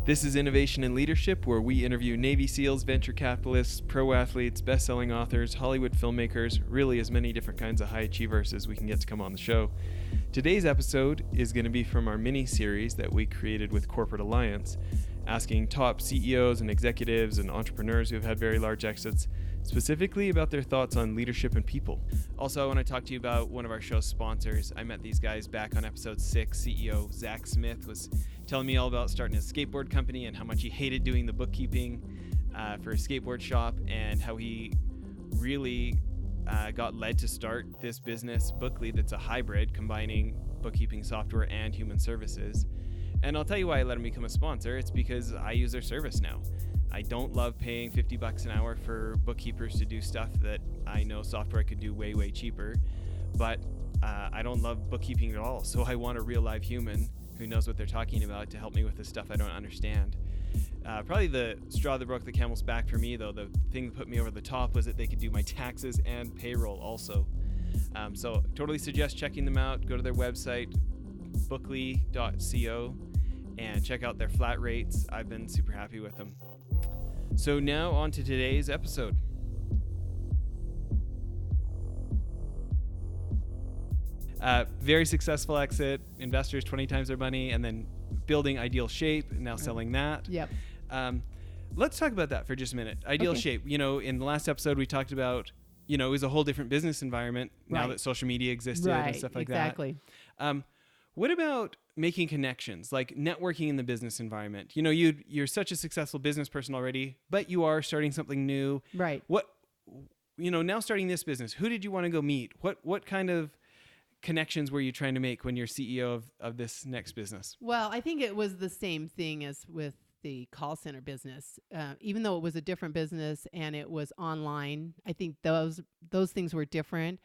This is Innovation and Leadership, where we interview Navy SEALs, venture capitalists, pro athletes, best-selling authors, Hollywood filmmakers, really as many different kinds of high achievers as we can get to come on the show. Today's episode is going to be from our mini-series that we created with Corporate Alliance, asking top CEOs and executives and entrepreneurs who have had very large exits, specifically about their thoughts on leadership and people. Also, I want to talk to you about one of our show's sponsors. I met these guys back on episode 6. CEO Zach Smith was telling me all about starting a skateboard company and how much he hated doing the bookkeeping for a skateboard shop, and how he really got led to start this business, Bookly, that's a hybrid combining bookkeeping software and human services. And I'll tell you why I let him become a sponsor. It's because I use their service now. I don't love paying $50 an hour for bookkeepers to do stuff that I know software could do way, way cheaper. But I don't love bookkeeping at all. So I want a real live human who knows what they're talking about to help me with the stuff I don't understand. Probably the straw that broke the camel's back for me, though, the thing that put me over the top, was that they could do my taxes and payroll also. So totally suggest checking them out. Go to their website, bookly.co, and check out their flat rates. I've been super happy with them. So now on to today's episode. Very successful exit, investors 20 times their money, and then building Ideal Shape, and now selling that. Yep. Let's talk about that for just a minute. Ideal Shape, in the last episode we talked about, it was a whole different business environment now that social media existed and stuff like that. What about making connections, like networking in the business environment? You're such a successful business person already, but you are starting something new. Right. Now starting this business, who did you want to go meet? What kind of connections were you trying to make when you're CEO of this next business? Well, I think it was the same thing as with the call center business. Even though it was a different business and it was online, I think those things were different.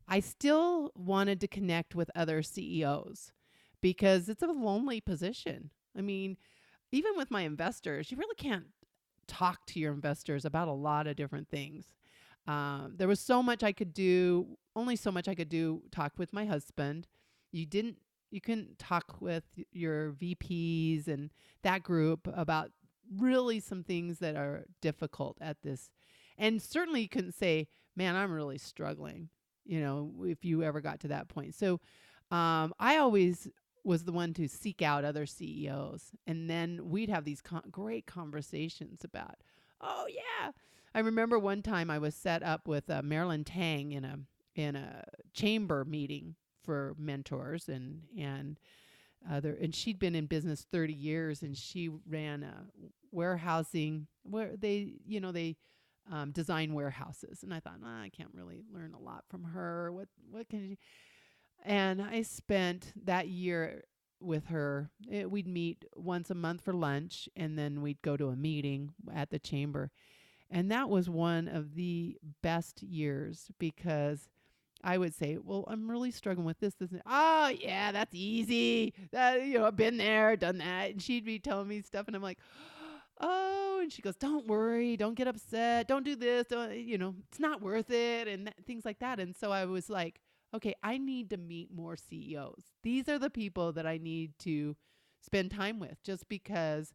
I still wanted to connect with other CEOs because it's a lonely position. I mean, even with my investors, you really can't talk to your investors about a lot of different things. There was so much I could do, only so much I could do, talk with my husband. You couldn't talk with your VPs and that group about really some things that are difficult at this. And certainly you couldn't say, man, I'm really struggling, if you ever got to that point. So I always was the one to seek out other CEOs. And then we'd have these great conversations about, oh, yeah. I remember one time I was set up with Marilyn Tang in a chamber meeting for mentors and she'd been in business 30 years, and she ran a warehousing where they design warehouses. And I thought, I can't really learn a lot from her. What can she? And I spent that year with her. We'd meet once a month for lunch, and then we'd go to a meeting at the chamber. And that was one of the best years because I would say, well, I'm really struggling with this. Oh, yeah, that's easy. I've been there, done that. And she'd be telling me stuff, and I'm like, oh, and she goes, don't worry, don't get upset, don't do this, it's not worth it, and things like that. And so I was like, okay, I need to meet more CEOs. These are the people that I need to spend time with, just because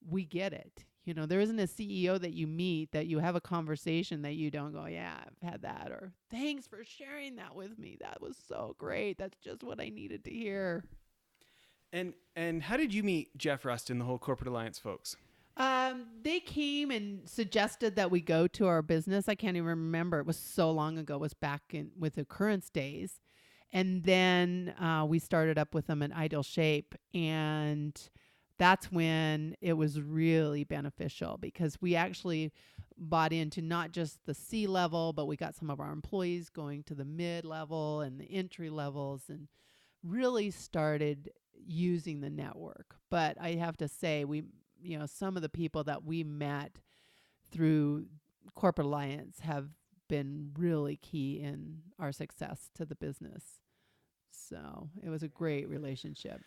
we get it. There isn't a CEO that you meet that you have a conversation that you don't go, yeah, I've had that, or thanks for sharing that with me. That was so great. That's just what I needed to hear. And how did you meet Jeff Rust and the whole Corporate Alliance folks? They came and suggested that we go to our business. I can't even remember. It was so long ago. It was back with the Currents days. And then we started up with them in Ideal Shape, and that's when it was really beneficial because we actually bought into not just the C level, but we got some of our employees going to the mid level and the entry levels, and really started using the network. But I have to say, some of the people that we met through Corporate Alliance have been really key in our success to the business. So it was a great relationship.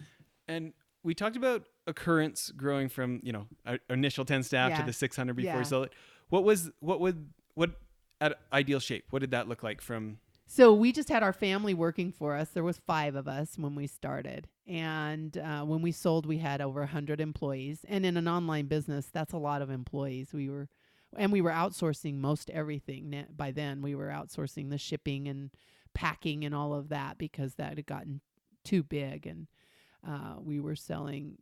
And we talked about Occurrence growing from, our initial 10 staff to the 600 before we sold it. What at Ideal Shape? What did that look like from So we just had our family working for us. There was 5 of us when we started. And when we sold, we had over 100 employees. And in an online business, that's a lot of employees. We were outsourcing most everything. By then, we were outsourcing the shipping and packing and all of that because that had gotten too big. And we were selling,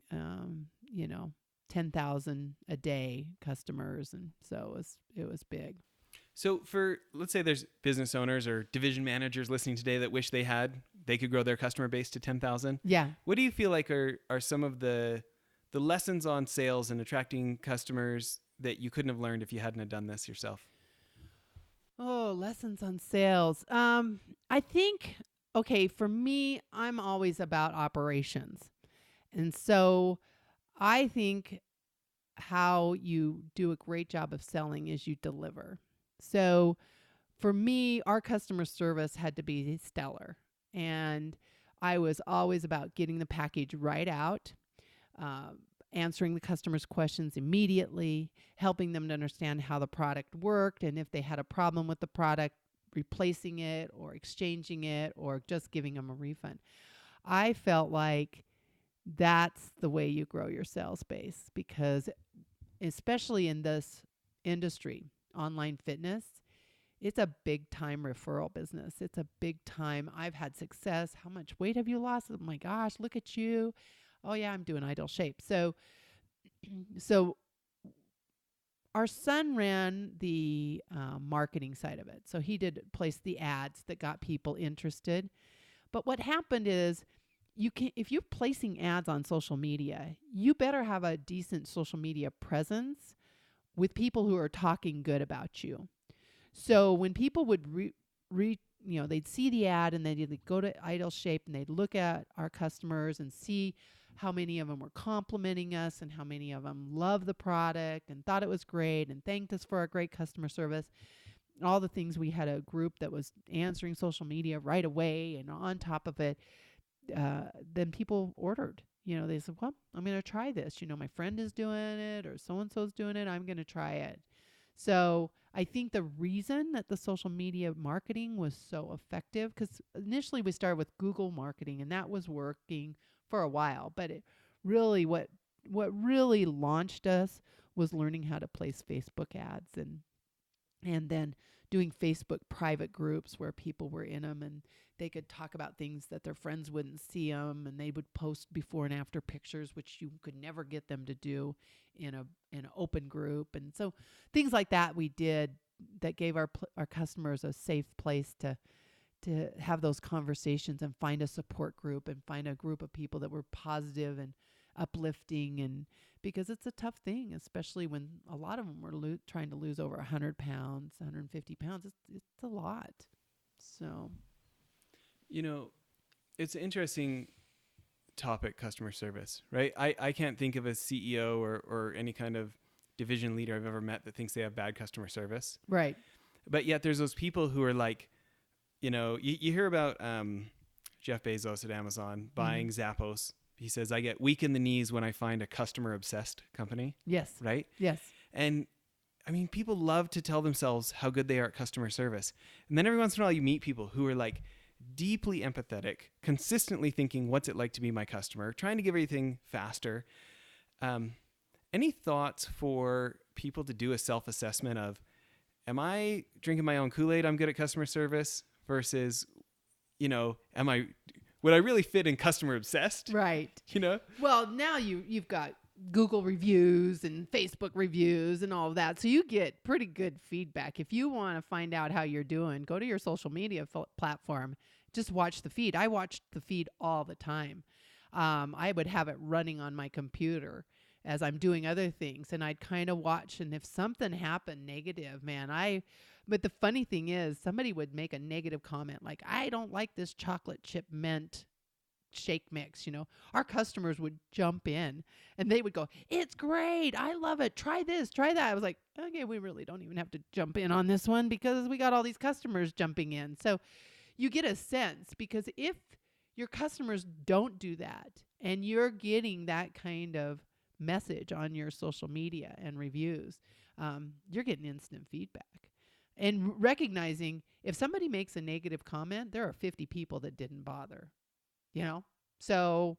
10,000 a day customers. And so it was big. So let's say there's business owners or division managers listening today that wish they could grow their customer base to 10,000. Yeah. What do you feel like are some of the lessons on sales and attracting customers that you couldn't have learned if you hadn't have done this yourself? Oh, lessons on sales. I think, okay, for me, I'm always about operations. And so I think how you do a great job of selling is you deliver. So for me, our customer service had to be stellar. And I was always about getting the package right out, answering the customer's questions immediately, helping them to understand how the product worked, and if they had a problem with the product, replacing it or exchanging it or just giving them a refund. I felt like that's the way you grow your sales base, because especially in this industry, online fitness, it's a big time referral business. It's a big time. I've had success. How much weight have you lost? Oh my gosh, look at you. Oh yeah, I'm doing idle shape. So our son ran the marketing side of it. So he did place the ads that got people interested. But what happened is, if you're placing ads on social media, you better have a decent social media presence with people who are talking good about you. So when people would they'd see the ad and they'd go to Idle Shape and they'd look at our customers and see how many of them were complimenting us and how many of them loved the product and thought it was great and thanked us for our great customer service. All the things. We had a group that was answering social media right away, and on top of it, then people ordered. They said, well, I'm going to try this. My friend is doing it or so-and-so's doing it. I'm going to try it. So I think the reason that the social media marketing was so effective, because initially we started with Google marketing and that was working for a while, but it really, what really launched us was learning how to place Facebook ads and then doing Facebook private groups where people were in them and they could talk about things that their friends wouldn't see them, and they would post before and after pictures, which you could never get them to do in an open group. And so things like that we did that gave our customers a safe place to have those conversations and find a support group and find a group of people that were positive and uplifting. And because it's a tough thing, especially when a lot of them were trying to lose over 100 pounds, 150 pounds. It's a lot. So, it's an interesting topic, customer service, right? I can't think of a CEO or any kind of division leader I've ever met that thinks they have bad customer service. Right. But yet there's those people who are like, you hear about Jeff Bezos at Amazon buying Zappos. He says, I get weak in the knees when I find a customer obsessed company. Yes. Right? Yes. And I mean, people love to tell themselves how good they are at customer service. And then every once in a while you meet people who are like deeply empathetic, consistently thinking, what's it like to be my customer, trying to give everything faster. Any thoughts for people to do a self-assessment of, am I drinking my own Kool-Aid, I'm good at customer service, versus, would I really fit in customer obsessed? Right. Well, now you've got Google reviews and Facebook reviews and all of that. So you get pretty good feedback. If you want to find out how you're doing, go to your social media platform. Just watch the feed. I watched the feed all the time. I would have it running on my computer as I'm doing other things, and I'd kind of watch. And if something happened negative, but the funny thing is, somebody would make a negative comment like, I don't like this chocolate chip mint shake mix. Our customers would jump in and they would go, it's great, I love it, try this, try that. I was like, okay, we really don't even have to jump in on this one because we got all these customers jumping in. So you get a sense, because if your customers don't do that and you're getting that kind of message on your social media and reviews, you're getting instant feedback. And recognizing if somebody makes a negative comment, there are 50 people that didn't bother, you know? So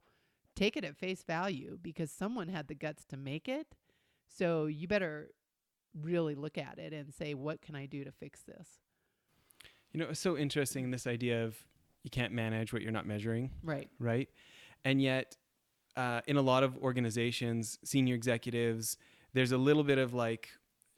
take it at face value because someone had the guts to make it. So you better really look at it and say, what can I do to fix this? It's so interesting, this idea of you can't manage what you're not measuring. Right. Right. And yet, in a lot of organizations, senior executives, there's a little bit of like,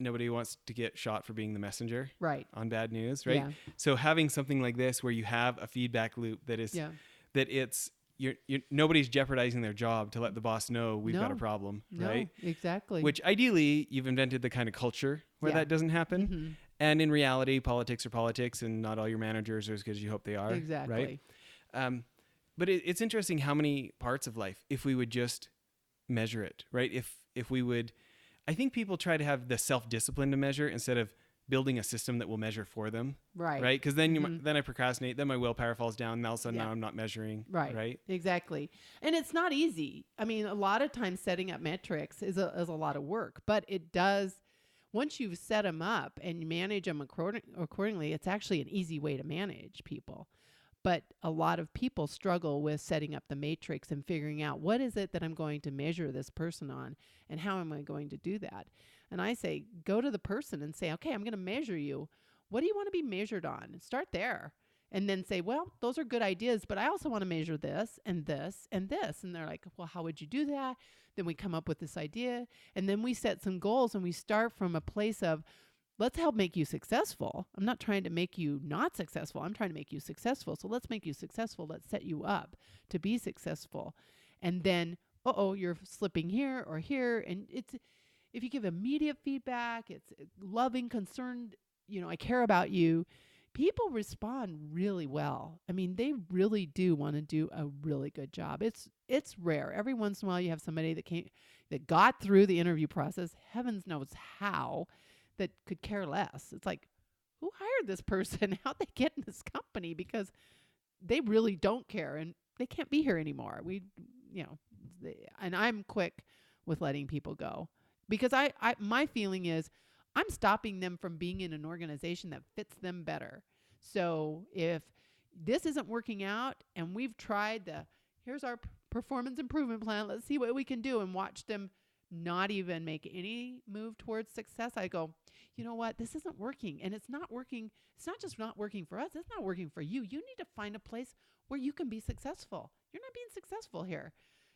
nobody wants to get shot for being the messenger Right. on bad news. Right. Yeah. So having something like this, where you have a feedback loop that is, that it's, you're nobody's jeopardizing their job to let the boss know we've got a problem. Right. Exactly. Which ideally you've invented the kind of culture where that doesn't happen. Mm-hmm. And in reality, politics are politics, and not all your managers are as good as you hope they are. Exactly. Right. But it's interesting how many parts of life, if we would just measure it, right? If we would, I think people try to have the self-discipline to measure instead of building a system that will measure for them. Right. Right. Because then then I procrastinate, then my willpower falls down, and all of a sudden now I'm not measuring. Right. Right. Exactly. And it's not easy. I mean, a lot of times setting up metrics is a lot of work, but it does. Once you've set them up and you manage them accordingly, it's actually an easy way to manage people. But a lot of people struggle with setting up the matrix and figuring out what is it that I'm going to measure this person on and how am I going to do that? And I say, go to the person and say, okay, I'm going to measure you. What do you want to be measured on? Start there. And then say, well, those are good ideas, but I also want to measure this and this and this. And they're like, well, how would you do that? Then we come up with this idea. And then we set some goals and we start from a place of, let's help make you successful. I'm not trying to make you not successful. I'm trying to make you successful. So let's make you successful. Let's set you up to be successful. And then, you're slipping here or here. And it's, if you give immediate feedback, it's loving, concerned, I care about you. People respond really well. I mean, they really do want to do a really good job. It's rare. Every once in a while you have somebody that got through the interview process, heavens knows how, that could care less. It's like, who hired this person? How'd they get in this company? Because they really don't care and they can't be here anymore. And I'm quick with letting people go because my feeling is I'm stopping them from being in an organization that fits them better. So if this isn't working out and we've tried here's our performance improvement plan, let's see what we can do, and watch them not even make any move towards success, I go, you know what? This isn't working. And it's not working. It's not just not working for us. It's not working for you. You need to find a place where you can be successful. You're not being successful here.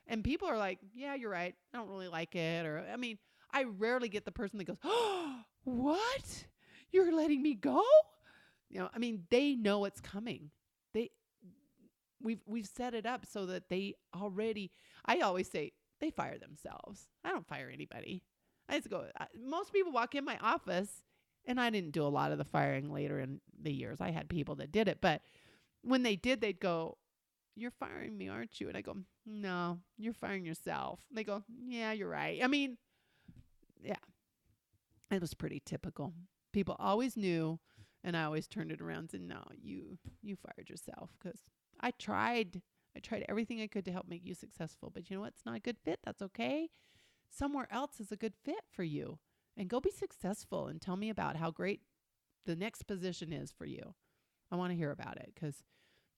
And people are like, yeah, you're right. I don't really like it. Or, I mean, I rarely get the person that goes, oh, what? You're letting me go? I mean, they know it's coming. We've set it up so that they already, I always say, they fire themselves. I don't fire anybody. I just go, most people walk in my office, and I didn't do a lot of the firing later in the years. I had people that did it. But when they did, they'd go, you're firing me, aren't you? And I go, no, you're firing yourself. And they go, yeah, you're right. I mean, yeah, it was pretty typical. People always knew, and I always turned it around and said, no, you fired yourself because I tried everything I could to help make you successful. But you know what? It's not a good fit. That's okay. Somewhere else is a good fit for you. And go be successful and tell me about how great the next position is for you. I want to hear about it because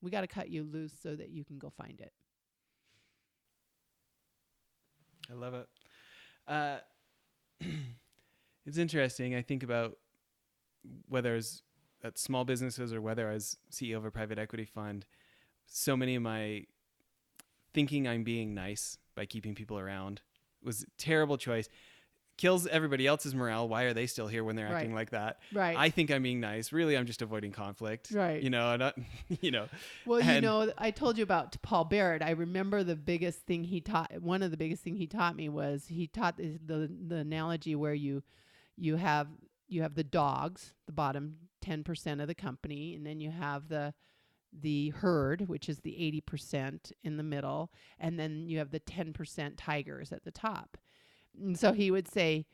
we got to cut you loose so that you can go find it. I love it. It's interesting. I think about whether it's at small businesses or whether as CEO of a private equity fund, so many of my thinking I'm being nice by keeping people around was a terrible choice. Kills everybody else's morale. Why are they still here when they're acting like that? Right. I think I'm being nice. Really, I'm just avoiding conflict. Right. Not. Well, I told you about Paul Barrett. I remember the biggest thing he taught. One of the biggest thing he taught me was he taught the analogy where you have the dogs, the bottom 10% of the company, and then you have the herd, which is the 80% in the middle, and then you have the 10% tigers at the top. And so he would say,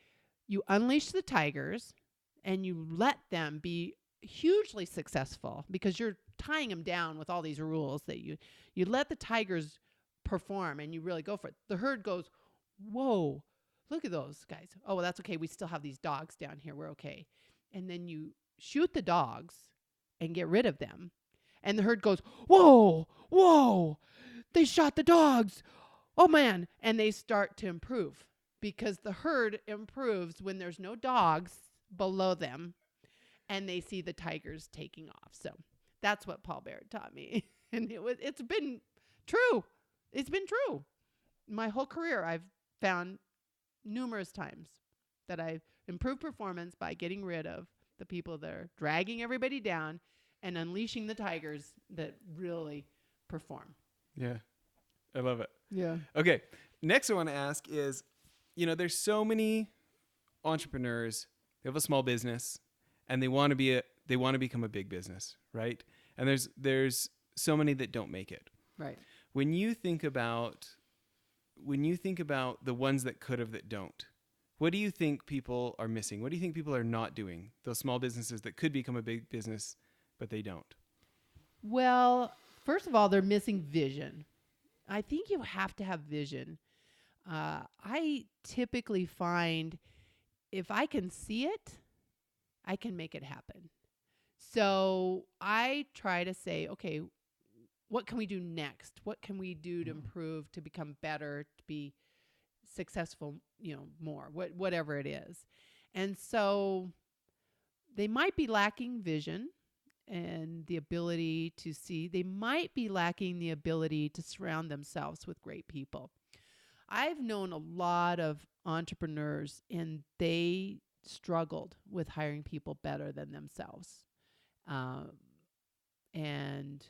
you unleash the tigers and you let them be hugely successful because you're tying them down with all these rules that you let the tigers perform and you really go for it. The herd goes, whoa, look at those guys. Oh, well, that's okay. We still have these dogs down here. We're okay. And then you shoot the dogs and get rid of them. And the herd goes, whoa, whoa, they shot the dogs. Oh, man. And they start to improve because the herd improves when there's no dogs below them and they see the tigers taking off. So that's what Paul Barrett taught me. And it's been true. It's been true. My whole career, I've found numerous times that I've improved performance by getting rid of the people that are dragging everybody down and unleashing the tigers that really perform. Yeah. I love it. Yeah. Okay. Next I want to ask is, there's so many entrepreneurs, they have a small business and they want to become a big business, right? And there's so many that don't make it. Right. When you think about the ones that could have that don't, what do you think people are missing? What do you think people are not doing? Those small businesses that could become a big business, but they don't. Well, first of all, they're missing vision. I think you have to have vision. I typically find if I can see it, I can make it happen. So I try to say, okay, what can we do next? What can we do to improve, to become better, to be successful, more, whatever it is. And so they might be lacking vision and the ability to see. They might be lacking the ability to surround themselves with great people. I've known a lot of entrepreneurs and they struggled with hiring people better than themselves. And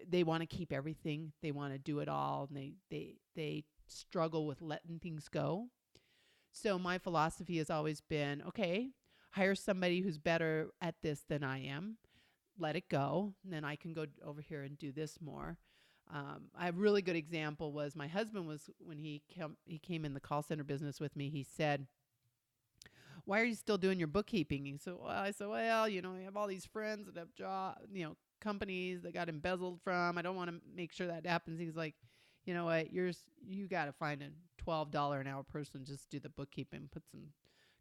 they want to keep everything. They want to do it all. And they struggle with letting things go. So my philosophy has always been, okay, hire somebody who's better at this than I am. Let it go. And then I can go over here and do this more. A really good example was my husband was when he came in the call center business with me. He said, "Why are you still doing your bookkeeping?" I said, "Well, I have all these friends that have companies that got embezzled from. I don't want to make sure that happens." He's like, "You know what? You got to find a $12 an hour person, just do the bookkeeping, put some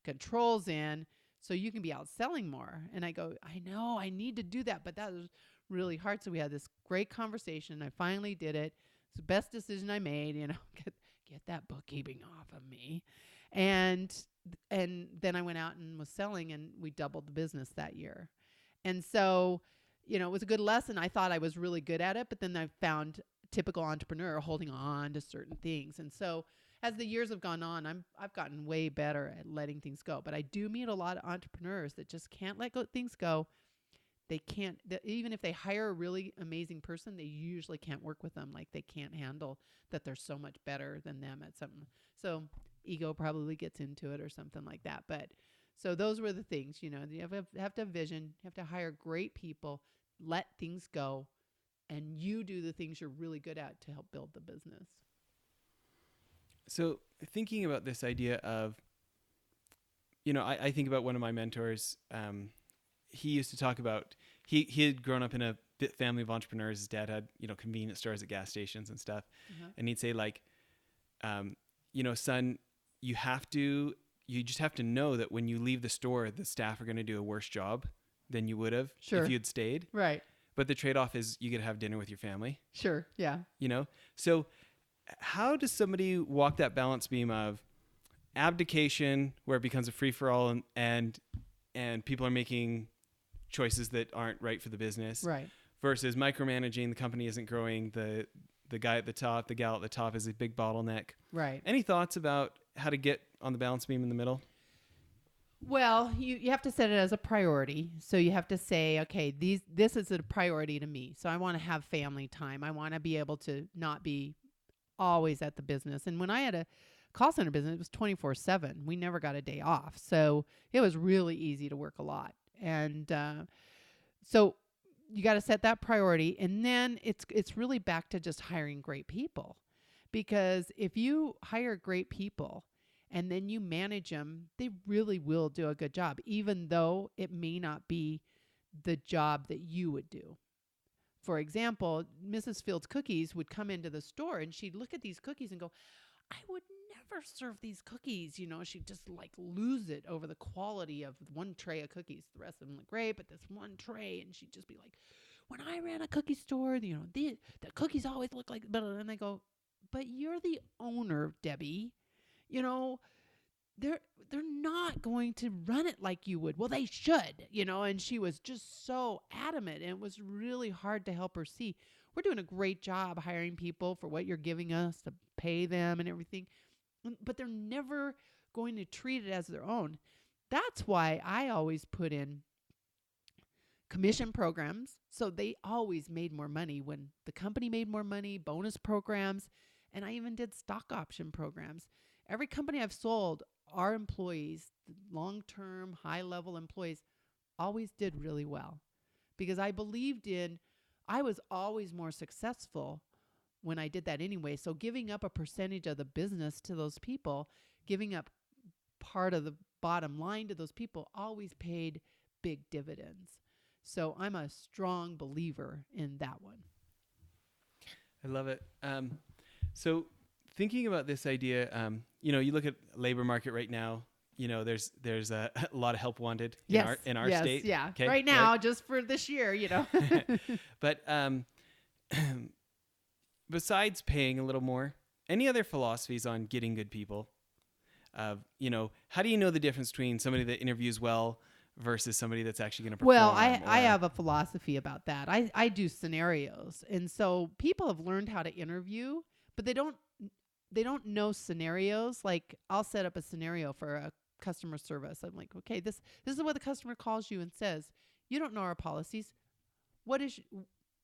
controls in so you can be out selling more." And I go, "I know, I need to do that, but that was really hard." So we had this great conversation. I finally did it. It's the best decision I made, get that bookkeeping off of me. And then I went out and was selling, and we doubled the business that year. And so, it was a good lesson. I thought I was really good at it, but then I found typical entrepreneur holding on to certain things. And so as the years have gone on, I've gotten way better at letting things go. But I do meet a lot of entrepreneurs that just can't let things go. They can't, even if they hire a really amazing person, they usually can't work with them. Like they can't handle that they're so much better than them at something. So ego probably gets into it or something like that. But so those were the things, you have to have vision, you have to hire great people, let things go, and you do the things you're really good at to help build the business. So thinking about this idea of, I think about one of my mentors. He used to talk about, he had grown up in a family of entrepreneurs. His dad had, convenience stores at gas stations and stuff. Uh-huh. And he'd say like, son, you just have to know that when you leave the store, the staff are going to do a worse job than you would have if you had stayed. Right. But the trade-off is you get to have dinner with your family. Sure. Yeah. So how does somebody walk that balance beam of abdication where it becomes a free-for-all and people are making choices that aren't right for the business, right, versus micromanaging, the company isn't growing, the guy at the top, the gal at the top is a big bottleneck. Right. Any thoughts about how to get on the balance beam in the middle? Well, you have to set it as a priority. So you have to say, okay, this is a priority to me. So I want to have family time. I want to be able to not be always at the business. And when I had a call center business, it was 24/7. We never got a day off. So it was really easy to work a lot. And so you got to set that priority. And then it's really back to just hiring great people. Because if you hire great people and then you manage them, they really will do a good job, even though it may not be the job that you would do. For example, Mrs. Fields Cookies would come into the store and she'd look at these cookies and go, "I would never serve these cookies. She'd just like lose it over the quality of one tray of cookies. The rest of them look great, but this one tray, and she'd just be like, when I ran a cookie store, the cookies always look like, and I go, but you're the owner, Debbie. They're not going to run it like you would. Well, they should, and she was just so adamant, and it was really hard to help her see. We're doing a great job hiring people for what you're giving us to pay them and everything, but they're never going to treat it as their own. That's why I always put in commission programs, so they always made more money when the company made more money, bonus programs, and I even did stock option programs. Every company I've sold, our employees, long-term, high-level employees, always did really well because I was always more successful when I did that anyway. So giving up a percentage of the business to those people, giving up part of the bottom line to those people always paid big dividends. So I'm a strong believer in that one. I love it. So thinking about this idea, you look at labor market right now, there's a lot of help wanted in our state. Yeah. Okay, right now, just for this year, But besides paying a little more, any other philosophies on getting good people? How do you know the difference between somebody that interviews well versus somebody that's actually going to perform? Well, I have a philosophy about that. I do scenarios. And so people have learned how to interview, but they don't know scenarios. Like I'll set up a scenario for a customer service. I'm like, okay, this is what the customer calls you and says, you don't know our policies.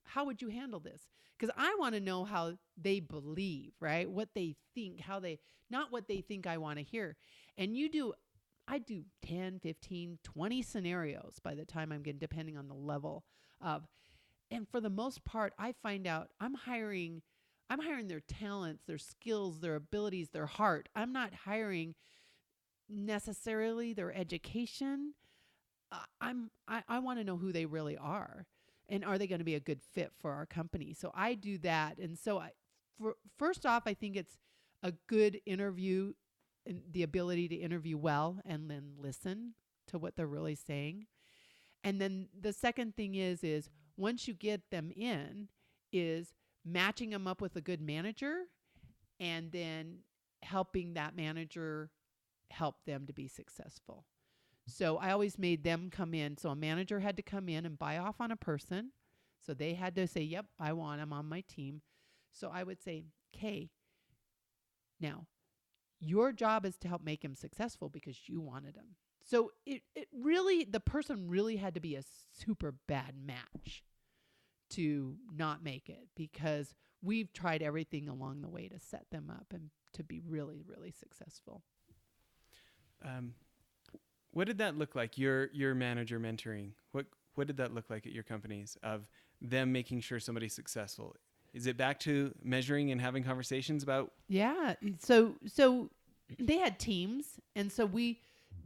How would you handle this? Because I want to know how they believe, right? What they think, not what they think I want to hear. And I do 10, 15, 20 scenarios by the time I'm getting, depending on the level of, and for the most part, I find out I'm hiring their talents, their skills, their abilities, their heart. I'm not hiring necessarily their education. I want to know who they really are, and are they going to be a good fit for our company? So I do that. And so first off, I think it's a good interview, and the ability to interview well and then listen to what they're really saying. And then the second thing is once you get them in, is matching them up with a good manager and then helping that manager help them to be successful. So I always made them come in. So a manager had to come in and buy off on a person. So they had to say, yep, I want him on my team. So I would say, okay, now your job is to help make him successful because you wanted him. So the person really had to be a super bad match to not make it, because we've tried everything along the way to set them up and to be really, really successful. What did that look like? Your manager mentoring. What did that look like at your companies of them making sure somebody's successful? Is it back to measuring and having conversations about? Yeah. So they had teams, and so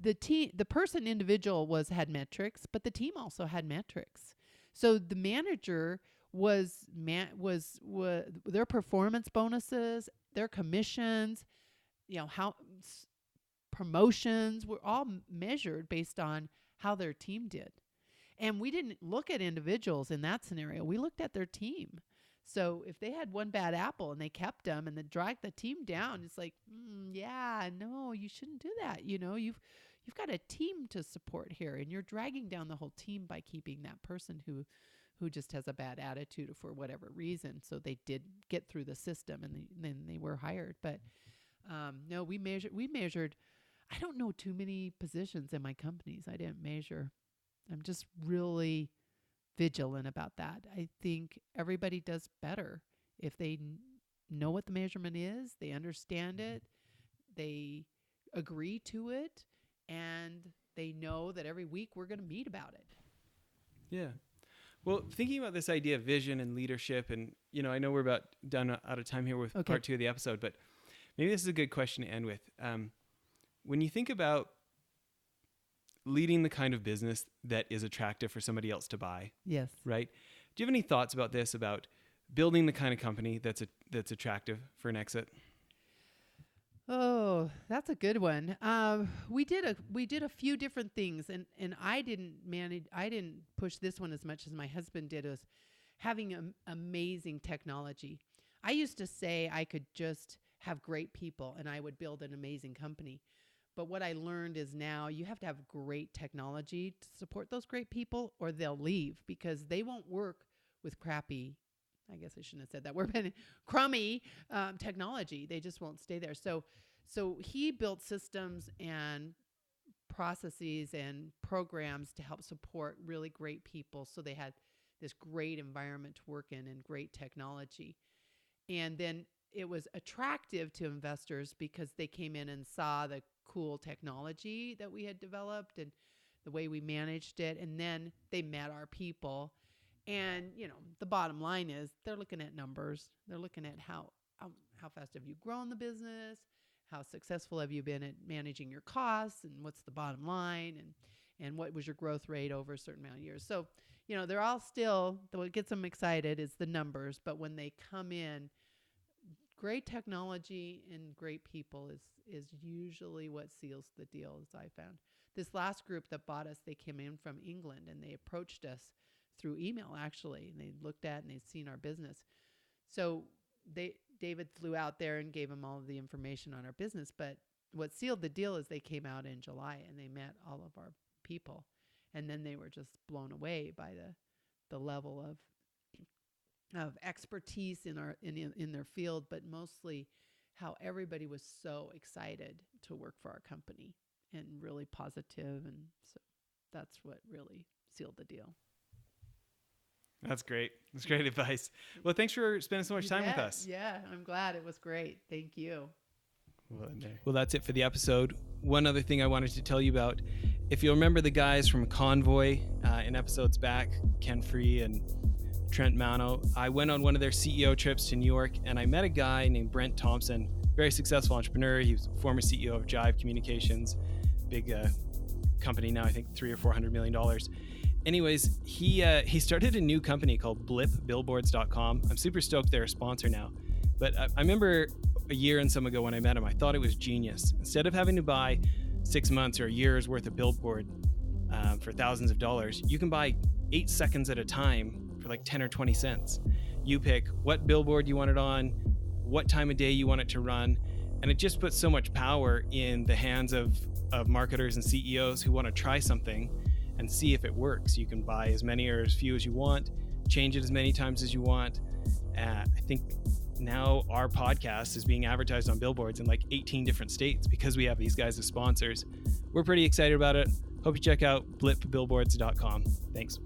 the person individual had metrics, but the team also had metrics. So the manager was their performance bonuses, their commissions, how promotions were all measured based on how their team did. And we didn't look at individuals in that scenario. We looked at their team. So if they had one bad apple and they kept them and then dragged the team down, it's like, yeah, no, you shouldn't do that. You've got a team to support here, and you're dragging down the whole team by keeping that person who just has a bad attitude for whatever reason. So they did get through the system, and then they were hired. But no, we measured. I don't know too many positions in my companies I didn't measure. I'm just really vigilant about that. I think everybody does better if they know what the measurement is, they understand it, they agree to it, and they know that every week we're going to meet about it. Yeah. Well, thinking about this idea of vision and leadership, and I know we're about done out of time here with part 2 of the episode, but maybe this is a good question to end with. When you think about leading the kind of business that is attractive for somebody else to buy, yes, right? Do you have any thoughts about this, about building the kind of company that's attractive for an exit? Oh, that's a good one. We did a few different things, and I didn't push this one as much as my husband did. Was having amazing technology. I used to say I could just have great people and I would build an amazing company. But what I learned is now you have to have great technology to support those great people, or they'll leave because they won't work with crappy. I guess I shouldn't have said that word, but crummy technology. They just won't stay there. So he built systems and processes and programs to help support really great people, so they had this great environment to work in and great technology. And then it was attractive to investors because they came in and saw the cool technology that we had developed and the way we managed it. And then they met our people. And, the bottom line is they're looking at numbers. They're looking at how fast have you grown the business? How successful have you been at managing your costs? And what's the bottom line? And what was your growth rate over a certain amount of years? So, they're all still, what gets them excited is the numbers. But when they come in, great technology and great people is usually what seals the deal, as I found. This last group that bought us, they came in from England and they approached us through email, actually, and they looked at and they'd seen our business. So David flew out there and gave them all of the information on our business. But what sealed the deal is they came out in July and they met all of our people, and then they were just blown away by the level of expertise in their field, but mostly how everybody was so excited to work for our company and really positive. And so that's what really sealed the deal. That's great. That's great advice. Well, thanks for spending so much time with us. Yeah, I'm glad. It was great. Thank you. Well, that's it for the episode. One other thing I wanted to tell you about, if you remember the guys from Convoy in episodes back, Ken Free and Trent Mano, I went on one of their CEO trips to New York and I met a guy named Brent Thompson, very successful entrepreneur. He was former CEO of Jive Communications, big company now, I think $300 or $400 million. Anyways, he started a new company called blipbillboards.com. I'm super stoked they're a sponsor now. But I remember a year and some ago when I met him, I thought it was genius. Instead of having to buy 6 months or a year's worth of billboard for thousands of dollars, you can buy 8 seconds at a time for like 10 or 20 cents. You pick what billboard you want it on, what time of day you want it to run, and it just puts so much power in the hands of marketers and CEOs who want to try something and see if it works. You can buy as many or as few as you want, change it as many times as you want. I think now our podcast is being advertised on billboards in like 18 different states because we have these guys as sponsors. We're pretty excited about it. Hope you check out blipbillboards.com. Thanks.